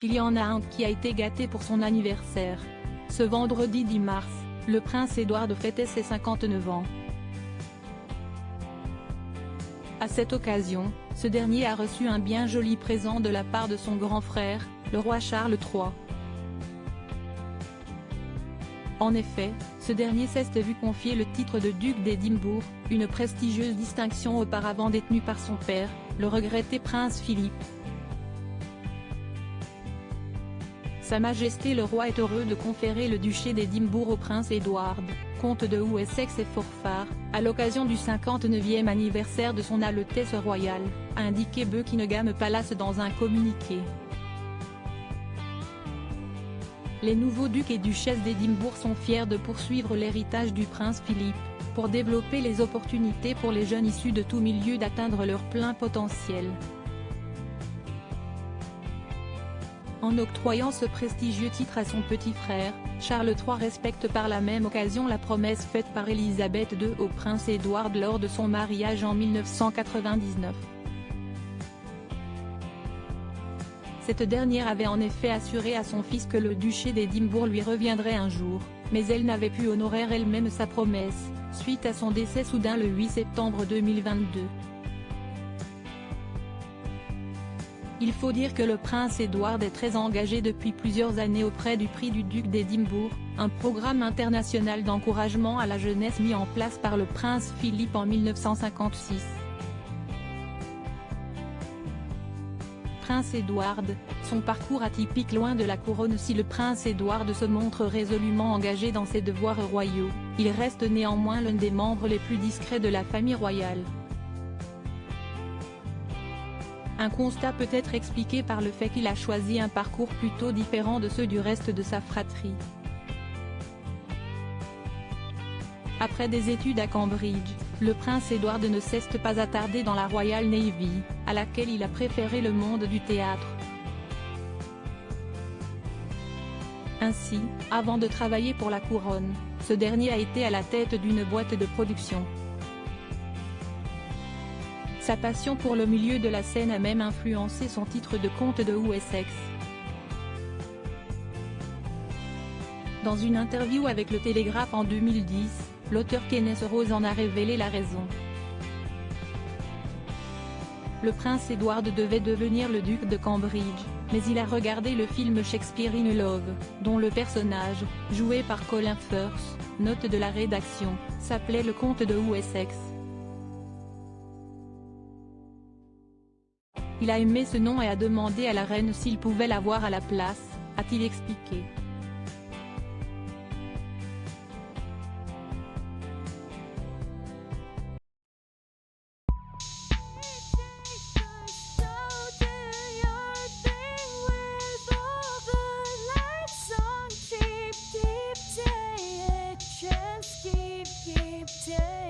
Il y en a un qui a été gâté pour son anniversaire. Ce vendredi 10 mars, le prince Édouard fêtait ses 59 ans. À cette occasion, ce dernier a reçu un bien joli présent de la part de son grand frère, le roi Charles III. En effet, ce dernier s'est vu confier le titre de duc d'Édimbourg, une prestigieuse distinction auparavant détenue par son père, le regretté prince Philippe. Sa Majesté le roi est heureux de conférer le duché d'Édimbourg au prince Édouard, comte de Wessex et Forfar, à l'occasion du 59e anniversaire de son Altesse royale, a indiqué Buckingham Palace dans un communiqué. Les nouveaux ducs et duchesses d'Édimbourg sont fiers de poursuivre l'héritage du prince Philippe, pour développer les opportunités pour les jeunes issus de tout milieu d'atteindre leur plein potentiel. En octroyant ce prestigieux titre à son petit frère, Charles III respecte par la même occasion la promesse faite par Élisabeth II au prince Édouard lors de son mariage en 1999. Cette dernière avait en effet assuré à son fils que le duché d'Édimbourg lui reviendrait un jour, mais elle n'avait pu honorer elle-même sa promesse, suite à son décès soudain le 8 septembre 2022. Il faut dire que le prince Édouard est très engagé depuis plusieurs années auprès du prix du duc d'Édimbourg, un programme international d'encouragement à la jeunesse mis en place par le prince Philippe en 1956. Prince Édouard, son parcours atypique loin de la couronne. Si le prince Édouard se montre résolument engagé dans ses devoirs royaux, il reste néanmoins l'un des membres les plus discrets de la famille royale. Un constat peut être expliqué par le fait qu'il a choisi un parcours plutôt différent de ceux du reste de sa fratrie. Après des études à Cambridge, le prince Édouard ne s'est pas attardé dans la Royal Navy, à laquelle il a préféré le monde du théâtre. Ainsi, avant de travailler pour la couronne, ce dernier a été à la tête d'une boîte de production. Sa passion pour le milieu de la scène a même influencé son titre de comte de Wessex. Dans une interview avec le Télégraphe en 2010, l'auteur Kenneth Rose en a révélé la raison. Le prince Édouard devait devenir le duc de Cambridge, mais il a regardé le film Shakespeare in Love, dont le personnage, joué par Colin Firth, note de la rédaction, s'appelait le comte de Wessex. Il a aimé ce nom et a demandé à la reine s'il pouvait l'avoir à la place, a-t-il expliqué. Keep